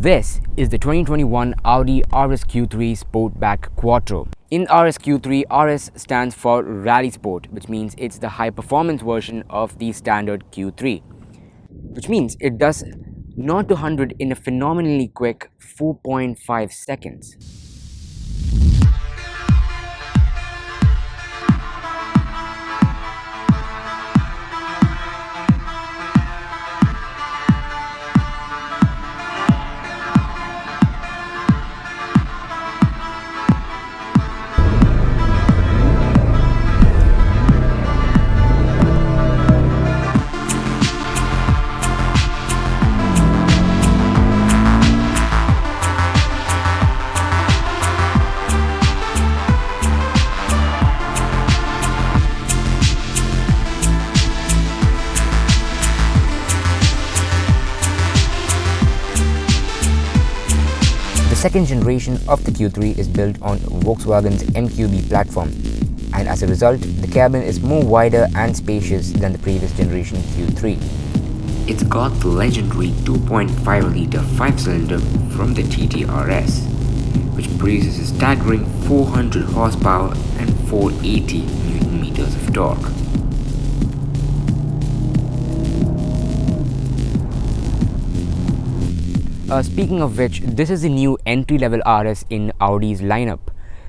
This is the 2021 Audi RSQ3 Sportback Quattro. In RSQ3, RS stands for Rally Sport, which means it's the high performance version of the standard Q3, which means it does 0 to 100 in a phenomenally quick 4.5 seconds. The second generation of the Q3 is built on Volkswagen's MQB platform, and as a result, the cabin is more wider and spacious than the previous generation Q3. It's got the legendary 2.5-litre 5-cylinder from the TTRS, which produces a staggering 400 horsepower and 480 Newton meters of torque. Speaking of which, this is the new entry-level RS in Audi's lineup.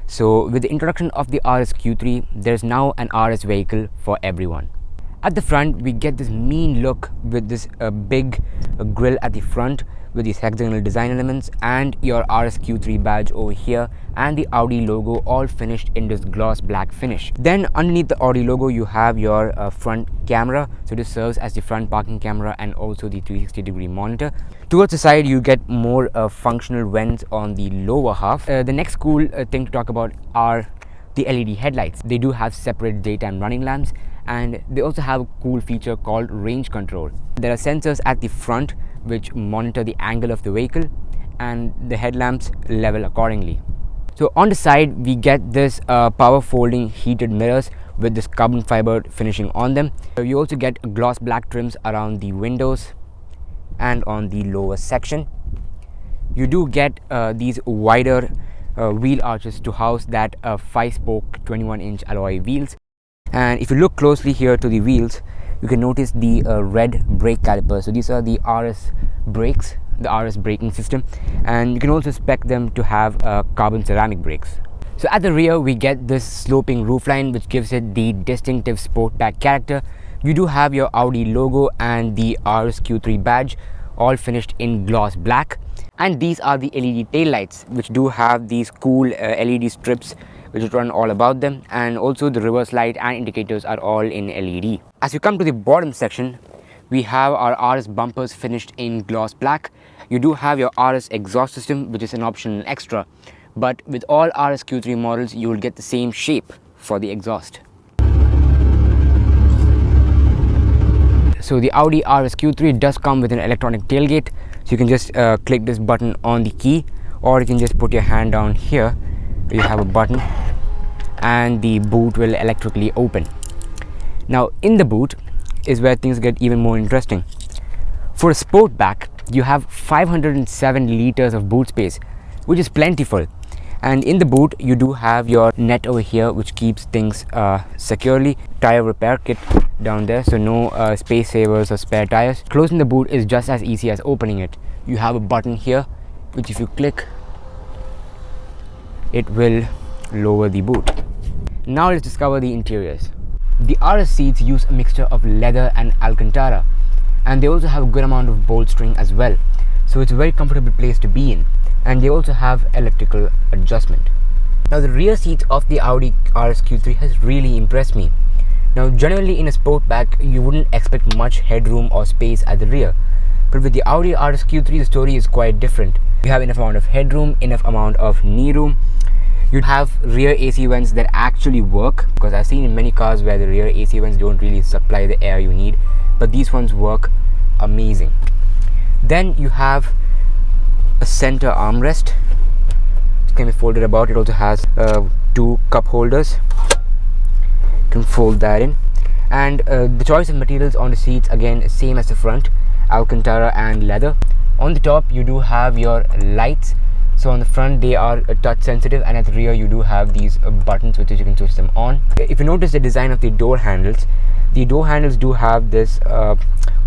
So with the introduction of the RSQ3, there's now an RS vehicle for everyone. At the front, we get this mean look with this big grille at the front with these hexagonal design elements and your RSQ3 badge over here and the Audi logo all finished in this gloss black finish. Then underneath the Audi logo, you have your front camera. So this serves as the front parking camera and also the 360-degree monitor. Towards the side, you get more functional vents on the lower half. The next cool thing to talk about are the LED headlights. They do have separate daytime running lamps, and they also have a cool feature called range control. There are sensors at the front which monitor the angle of the vehicle, and the headlamps level accordingly. So on the side, we get this power folding heated mirrors with this carbon fiber finishing on them. You also get gloss black trims around the windows and on the lower section. You do get these wider wheel arches to house that 5-spoke 21-inch alloy wheels. And if you look closely here to the wheels, you can notice the red brake calipers. So these are the RS brakes, the RS braking system, and you can also spec them to have carbon ceramic brakes. So at the rear, we get this sloping roofline which gives it the distinctive sportback character. You do have your Audi logo and the RSQ3 badge all finished in gloss black, and these are the LED tail lights which do have these cool LED strips which run all about them, and also the reverse light and indicators are all in LED. As you come to the bottom section, we have our RS bumpers finished in gloss black. You do have your RS exhaust system, which is an optional extra, but with all RSQ3 models you will get the same shape for the exhaust. So the Audi RSQ3 does come with an electronic tailgate, so you can just click this button on the key, or you can just put your hand down here. You have a button and the boot will electrically open. Now in the boot is where things get even more interesting. For a Sportback, you have 507 liters of boot space, which is plentiful. And in the boot, you do have your net over here, which keeps things securely. Tire repair kit down there, so no space savers or spare tires. Closing the boot is just as easy as opening it. You have a button here, which if you click, it will lower the boot. Now let's discover the interiors. The RS seats use a mixture of leather and Alcantara, and they also have a good amount of bolstering as well, so it's a very comfortable place to be in. And they also have electrical adjustment. Now the rear seats of the Audi RSQ3 has really impressed me. Now generally in a Sportback, you wouldn't expect much headroom or space at the rear, but with the Audi RSQ3 the story is quite different. You have enough amount of headroom, enough amount of knee room. You have rear AC vents that actually work, because I've seen in many cars where the rear AC vents don't really supply the air you need, but these ones work amazing. Then you have a center armrest. It can be folded about. It also has 2 cup holders. You can fold that in, and the choice of materials on the seats again same as the front, Alcantara and leather. On the top you do have your lights. So on the front they are touch sensitive, and at the rear you do have these buttons which you can switch them on. If you notice the design of the door handles do have this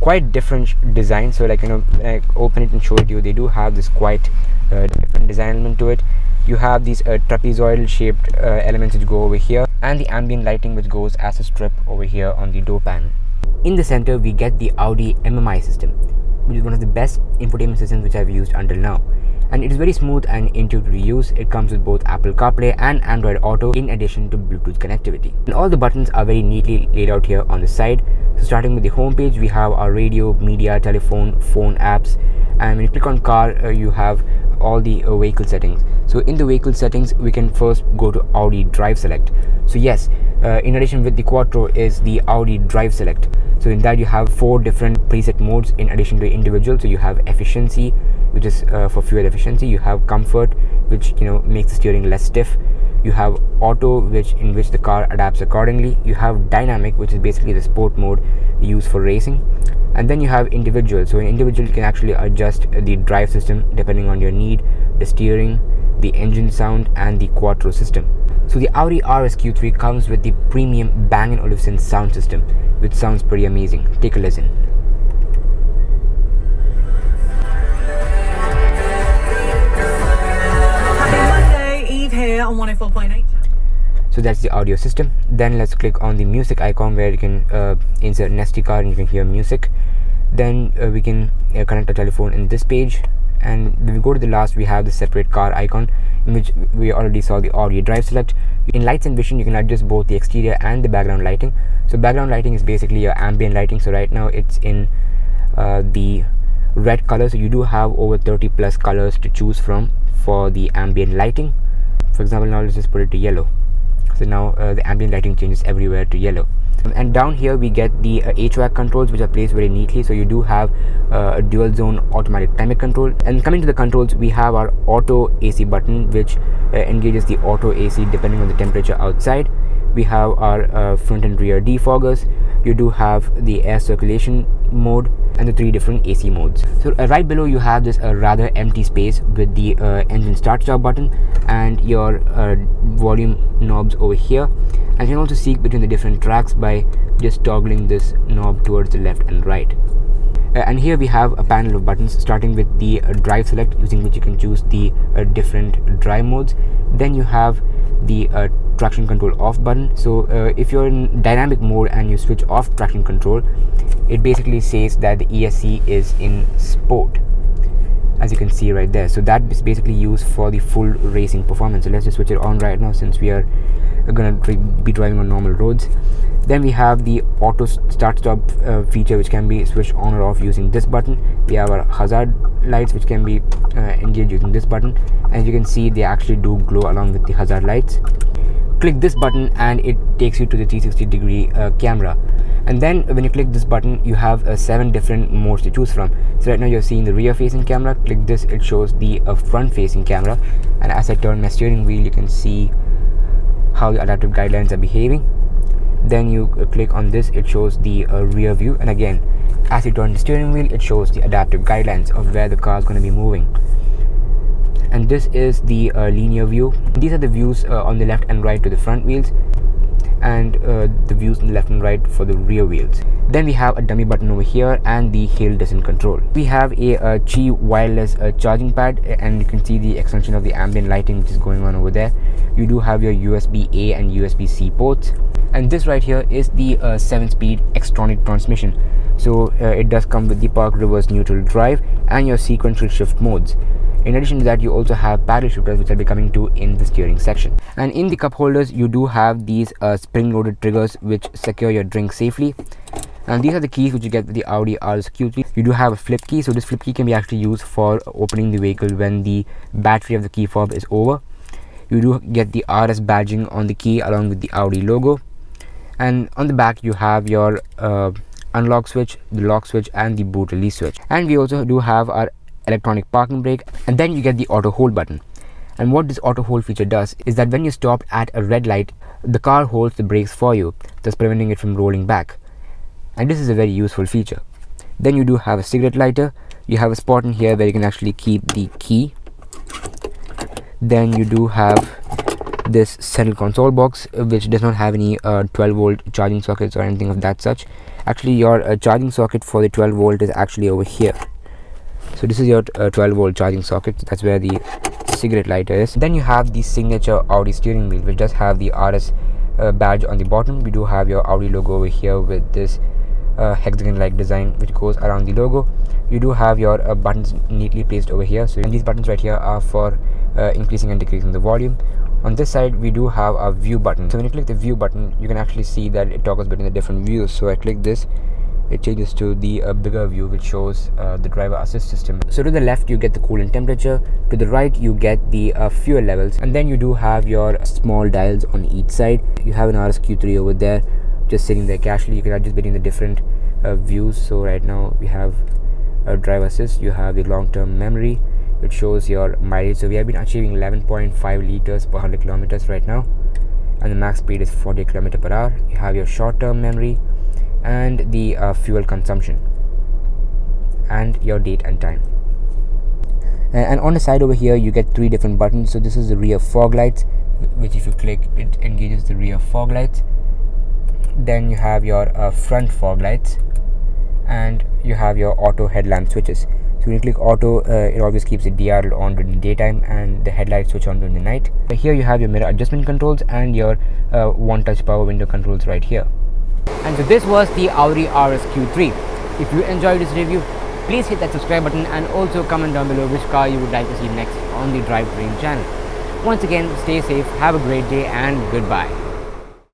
quite different design. So like, when I open it and show it to you, they do have this quite different design element to it. You have these trapezoidal shaped elements which go over here, and the ambient lighting which goes as a strip over here on the door panel. In the center we get the Audi MMI system, which is one of the best infotainment systems which I've used until now. And it is very smooth and intuitive to use. It comes with both Apple CarPlay and Android Auto, in addition to Bluetooth connectivity. And all the buttons are very neatly laid out here on the side. So starting with the home page, we have our radio, media, telephone, phone apps, and when you click on car, you have all the vehicle settings. So in the vehicle settings, we can first go to Audi Drive Select. So yes, in addition with the Quattro is the Audi Drive Select. So in that you have 4 different preset modes in addition to individual. So you have efficiency, which is for fuel efficiency. You have comfort, which makes the steering less stiff. You have auto, in which the car adapts accordingly. You have dynamic, which is basically the sport mode used for racing. And then you have individual. So in individual you can actually adjust the drive system depending on your need, the steering, the engine sound, and the Quattro system. So the Audi RSQ3 comes with the premium Bang & Olufsen sound system, which sounds pretty amazing. Take a listen. Here on 104.8. So that's the audio system. Then let's click on the music icon, where you can insert an SD card and you can hear music. Then we can connect a telephone in this page, and when we go to the last, we have the separate car icon, in which we already saw the Audi Drive Select. In lights and vision you can adjust both the exterior and the background lighting. So background lighting is basically your ambient lighting. So right now it's in the red color, so you do have over 30 plus colors to choose from for the ambient lighting. For example, now let's just put it to yellow. So now the ambient lighting changes everywhere to yellow. And down here we get the HVAC controls, which are placed very neatly. So you do have a dual zone automatic climate control. And coming to the controls, we have our auto AC button, which engages the auto AC depending on the temperature outside. We have our front and rear defoggers. You do have the air circulation mode and the 3 different AC modes. So right below you have this rather empty space with the engine start stop button and your volume knobs over here. And you can also seek between the different tracks by just toggling this knob towards the left and right. And here we have a panel of buttons, starting with the drive select, using which you can choose the different drive modes. Then you have the traction control off button. So if you're in dynamic mode and you switch off traction control, it basically says that the ESC is in sport, as you can see right there. So that is basically used for the full racing performance. So let's just switch it on right now, since we are gonna be driving on normal roads. Then we have the auto start stop feature, which can be switched on or off using this button. We have our hazard lights, which can be engaged using this button. As you can see, they actually do glow along with the hazard lights. Click this button and it takes you to the 360-degree camera. And then when you click this button, you have 7 different modes to choose from. So right now you're seeing the rear facing camera. Click this, it shows the front facing camera. And as I turn my steering wheel, you can see how the adaptive guidelines are behaving. Then you click on this, it shows the rear view, and again, as you turn the steering wheel, it shows the adaptive guidelines of where the car is going to be moving. And this is the linear view. These are the views on the left and right to the front wheels, and the views on the left and right for the rear wheels. Then we have a dummy button over here and the hill descent control. We have a Qi wireless charging pad, and you can see the extension of the ambient lighting which is going on over there. You do have your USB-A and USB-C ports. And this right here is the 7-speed Xtronic transmission. So it does come with the park reverse neutral drive and your sequential shift modes. In addition to that, you also have paddle shifters, which I'll be coming to in the steering section. And in the cup holders, you do have these spring-loaded triggers which secure your drink safely. And these are the keys which you get with the Audi RSQ3. You do have a flip key, so this flip key can be actually used for opening the vehicle when the battery of the key fob is over. You do get the RS badging on the key along with the Audi logo. And on the back you have your unlock switch, the lock switch, and the boot release switch. And we also do have our electronic parking brake, and then you get the auto hold button. And what this auto hold feature does is that when you stop at a red light, the car holds the brakes for you, thus preventing it from rolling back. And this is a very useful feature. Then you do have a cigarette lighter, You have a spot in here where you can actually keep the key. Then you do have this central console box, which does not have any 12-volt charging sockets or anything of that such. Actually, your charging socket for the 12-volt is actually over here. So this is your 12-volt charging socket. That's where the cigarette lighter is. Then you have the signature Audi steering wheel, which does have the RS badge on the bottom. We do have your Audi logo over here with this hexagon-like design which goes around the logo. You do have your buttons neatly placed over here. So these buttons right here are for increasing and decreasing the volume. On this side, we do have a view button. So when you click the view button, you can actually see that it toggles between the different views. So I click this, it changes to the bigger view, which shows the driver assist system. So to the left, you get the coolant temperature. To the right, you get the fuel levels. And then you do have your small dials on each side. You have an RSQ3 over there, just sitting there casually. You can adjust between the different views. So right now, we have a driver assist. You have the long-term memory, which shows your mileage. So we have been achieving 11.5 liters per 100 kilometers right now, and the max speed is 40 km per hour. You have your short-term memory and the fuel consumption and your date and time. And on the side over here, you get 3 different buttons. So this is the rear fog lights, which if you click, it engages the rear fog lights. Then you have your front fog lights, and you have your auto headlamp switches. So when you click auto, it always keeps the DRL on during the daytime and the headlight switch on during the night. Here you have your mirror adjustment controls and your one-touch power window controls right here. And so this was the Audi RSQ3. If you enjoyed this review, please hit that subscribe button and also comment down below which car you would like to see next on the DRIVETERRAIN channel. Once again, stay safe, have a great day, and goodbye.